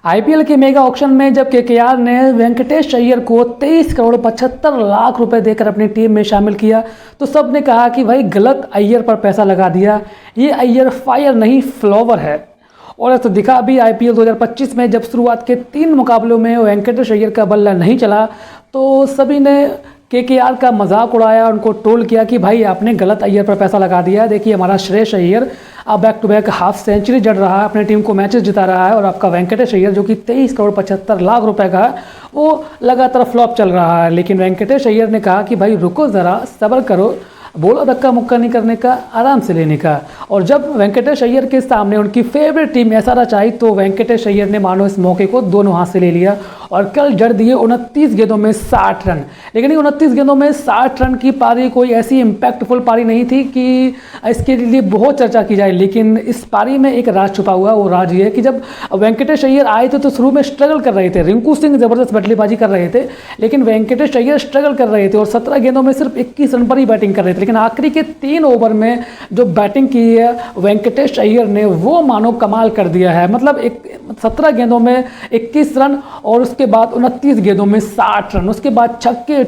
IPL के mega auction में जब केकेआर ने वेंकटेश अय्यर को 23 करोड़ 75 लाख रुपए देकर अपनी टीम में शामिल किया तो सब ने कहा कि भाई गलत अय्यर पर पैसा लगा दिया, ये अय्यर फायर नहीं फ्लावर है। और ऐसा दिखा भी आईपीएल 2025 में जब शुरुआत के 3 मुकाबलों में वेंकटेश अय्यर का बल्ला नहीं चला तो सभी ने केकेआर का मजाक उड़ाया, उनको ट्रोल किया कि भाई आपने गलत अय्यर पर पैसा लगा दिया। देखिए हमारा श्रेयस अय्यर अब back to back half century जड़ रहा है, अपने टीम को मैचेस जिता रहा है, और आपका वेंकटेश अय्यर जो कि 23 करोड़ 75 लाख रुपए का है वो लगातार फ्लॉप चल रहा है। लेकिन वेंकटेश अय्यर ने कहा कि भाई रुको ज़रा, सब्र करो, बोलो धक्का मुक्का नहीं करने का, आराम से लेने का। और जब वेंकटेश अय्यर के सामने उनकी फेवरेट टीम एसआरएच आई तो वेंकटेश अय्यर ने मानो इस मौके को दोनों हाथ से ले लिया और कल जड़ दिए 29 गेंदों में 60 रन। लेकिन 29 गेंदों में 60 रन की पारी कोई ऐसी इम्पैक्टफुल पारी नहीं थी कि इसके लिए बहुत चर्चा की जाए। लेकिन इस पारी में एक राज छुपा हुआ, वो राज ये है कि जब वेंकटेश अय्यर आए थे तो शुरू में स्ट्रगल कर रहे थे, रिंकू सिंह ज़बरदस्त बल्लेबाजी कर रहे थे, लेकिन वेंकटेश अय्यर स्ट्रगल कर रहे थे और 17 गेंदों में सिर्फ 21 रन पर ही बैटिंग कर रहे थे। लेकिन आखिरी के 3 ओवर में जो बैटिंग की है वेंकटेश अय्यर ने वो मानो कमाल कर दिया है। मतलब 17 गेंदों में 21 रन और उसके बाद 29 गेंदों में 60 रन, उसके बाद छक्के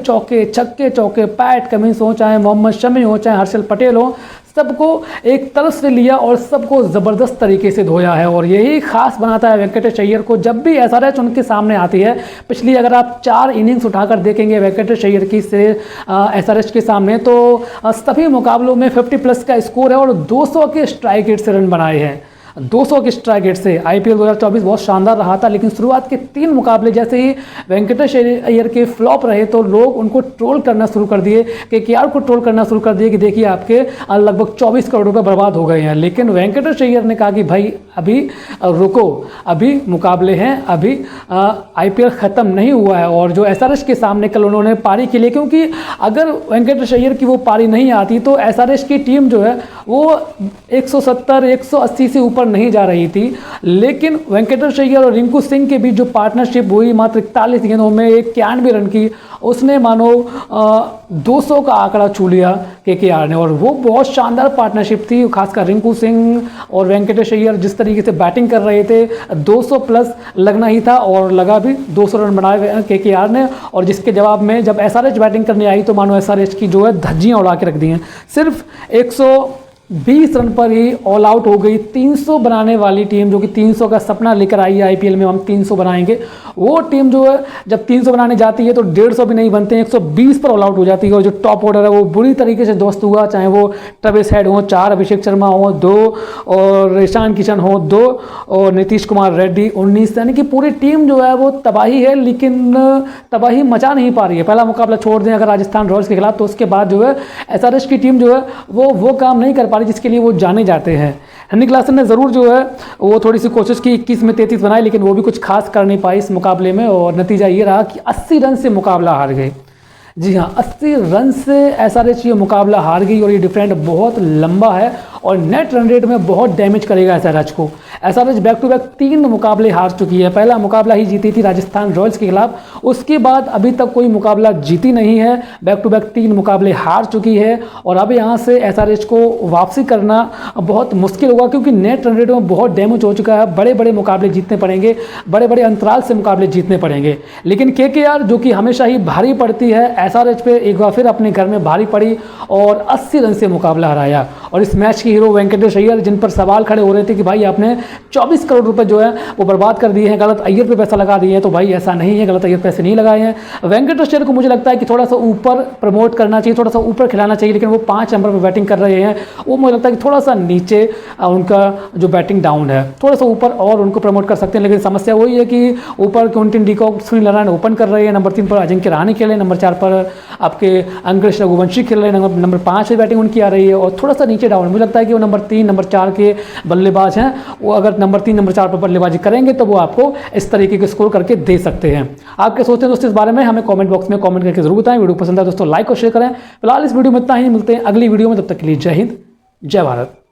चौके पैट कमिंस हो, चाहे मोहम्मद शमी हो, चाहे हर्षल पटेल हो, सबको एक तरफ से लिया और सबको ज़बरदस्त तरीके से धोया है। और यही खास बनाता है वेंकटेश अय्यर को। जब भी एसआरएच उनके सामने आती है, पिछली अगर आप 4 इनिंग्स उठाकर देखेंगे वेंकटेश अय्यर की से एसआरएच के सामने तो सभी मुकाबलों में 50+ का स्कोर है और 200 के स्ट्राइक रेट से रन बनाए हैं। 200 के स्ट्राइक रेट से आईपीएल 2024 बहुत शानदार रहा था। लेकिन शुरुआत के 3 मुकाबले जैसे ही वेंकटेश अय्यर के फ्लॉप रहे तो लोग उनको ट्रोल करना शुरू कर दिए, केकेआर को ट्रोल करना शुरू कर दिए कि देखिए आपके लगभग 24 करोड़ रुपए बर्बाद हो गए हैं। लेकिन वेंकटेश अय्यर ने कहा कि भाई अभी रुको, अभी मुकाबले हैं, अभी आईपीएल ख़त्म नहीं हुआ है। और जो एसआरएच के सामने कल उन्होंने पारी के लिए, क्योंकि अगर वेंकटेश अय्यर की वो पारी नहीं आती तो एसआरएच की टीम जो है वो 170-180 से ऊपर नहीं जा रही थी। लेकिन वेंकटेश अय्यर और रिंकू सिंह के बीच जो पार्टनरशिप हुई मात्र 41 गेंदों में 91 रन की, उसने मानो 200 का आंकड़ा छू लिया केकेआर ने। और वो बहुत शानदार पार्टनरशिप थी, खासकर रिंकू सिंह और वेंकटेश अय्यर जिस तरीके से बैटिंग कर रहे थे 200+ लगना ही था और लगा भी। 200 रन बनाए केकेआर ने और जिसके जवाब में जब एसआरएच बैटिंग करने आई तो मानो एसआरएच की जो है धज्जियाँ उड़ा के रख दी हैं। सिर्फ 120 रन पर ही ऑल आउट हो गई। 300 बनाने वाली टीम जो कि 300 का सपना लेकर आई है आईपीएल में, हम 300 बनाएंगे, वो टीम जो है जब 300 बनाने जाती है तो 150 भी नहीं बनते हैं, 120 पर ऑल आउट हो जाती है। और जो टॉप ऑर्डर है वो बुरी तरीके से ध्वस्त हुआ, चाहे वो ट्रेविस हेड हो 4, अभिषेक शर्मा हो 2 और ईशान किशन हो 2 और नीतीश कुमार रेड्डी 19, यानी कि पूरी टीम जो है वो तबाही है। लेकिन तबाही मचा नहीं पा रही है। पहला मुकाबला छोड़ दें अगर राजस्थान रॉयल्स के खिलाफ, तो उसके बाद जो है एसआरएच की टीम जो है वो काम नहीं कर जिसके लिए वो जाने जाते हैं। हेनरी क्लासन ने ज़रूर जो है वो थोड़ी सी कोशिश की, 21 में 33 बनाए, लेकिन वो भी कुछ खास कर नहीं पाई इस मुकाबले में और नतीजा ये रहा कि 80 रन से मुकाबला हार गए। जी हाँ, 80 रन से एसआरएच ये मुकाबला हार गई और ये डिफरेंट बहुत लंबा है और नेट रन रेट में बहुत डैमेज करेगा एसआरएच को। एसआरएच बैक टू बैक 3 मुकाबले हार चुकी है। पहला मुकाबला ही जीती थी राजस्थान रॉयल्स के खिलाफ, उसके बाद अभी तक कोई मुकाबला जीती नहीं है। बैक टू बैक 3 मुकाबले हार चुकी है और अब यहाँ से एसआरएच को वापसी करना बहुत मुश्किल होगा क्योंकि नेट रन रेट में बहुत डैमेज हो चुका है। बड़े बड़े मुकाबले जीतने पड़ेंगे, बड़े बड़े अंतराल से मुकाबले जीतने पड़ेंगे। लेकिन केकेआर जो कि हमेशा ही भारी पड़ती है, एसआरएच पे एक बार फिर अपने घर में भारी पड़ी और 80 रन से मुकाबला हराया। और इस मैच की हीरो वेंकटेश अय्यर, जिन पर सवाल खड़े हो रहे थे कि भाई आपने 24 करोड़ रुपए जो है वो बर्बाद कर दिए हैं, गलत अय्यर पे पैसा लगा दिए हैं, तो भाई ऐसा नहीं है, गलत अय्यर पैसे नहीं लगाए हैं। वेंकटेश अय्यर को मुझे लगता है कि थोड़ा सा ऊपर प्रमोट करना चाहिए, थोड़ा सा ऊपर खिलाना चाहिए, लेकिन वो 5 नंबर पर बैटिंग कर रहे हैं। वो मुझे लगता है कि थोड़ा सा नीचे उनका जो बैटिंग डाउन है, थोड़ा सा ऊपर और उनको प्रमोट कर सकते हैं। लेकिन समस्या वही है कि ऊपर Quinton de Kock, Sunil Narayan open कर रहे हैं, नंबर 3 पर अजिंक्य रहाणे खेल रहे हैं, नंबर 4 पर आपके अंकुश रघुवंशी खेल रहे हैं, नंबर 5 पे बैटिंग उनकी आ रही है और थोड़ा सा नीचे डाउन। मुझे लगता है कि वो नंबर 3, नंबर 4 के बल्लेबाज हैं, वो अगर नंबर 3, नंबर 4 पर बल्लेबाजी करेंगे तो वो आपको इस तरीके के स्कोर करके दे सकते हैं। आप क्या सोचते हैं दोस्तों इस बारे में, हमें कमेंट बॉक्स में कमेंट करके जरूर बताएं। वीडियो पसंद है दोस्तों लाइक और शेयर करें। फिलहाल इस वीडियो में इतना ही, मिलते हैं अगली वीडियो में, तब तक के लिए जय हिंद, जय भारत।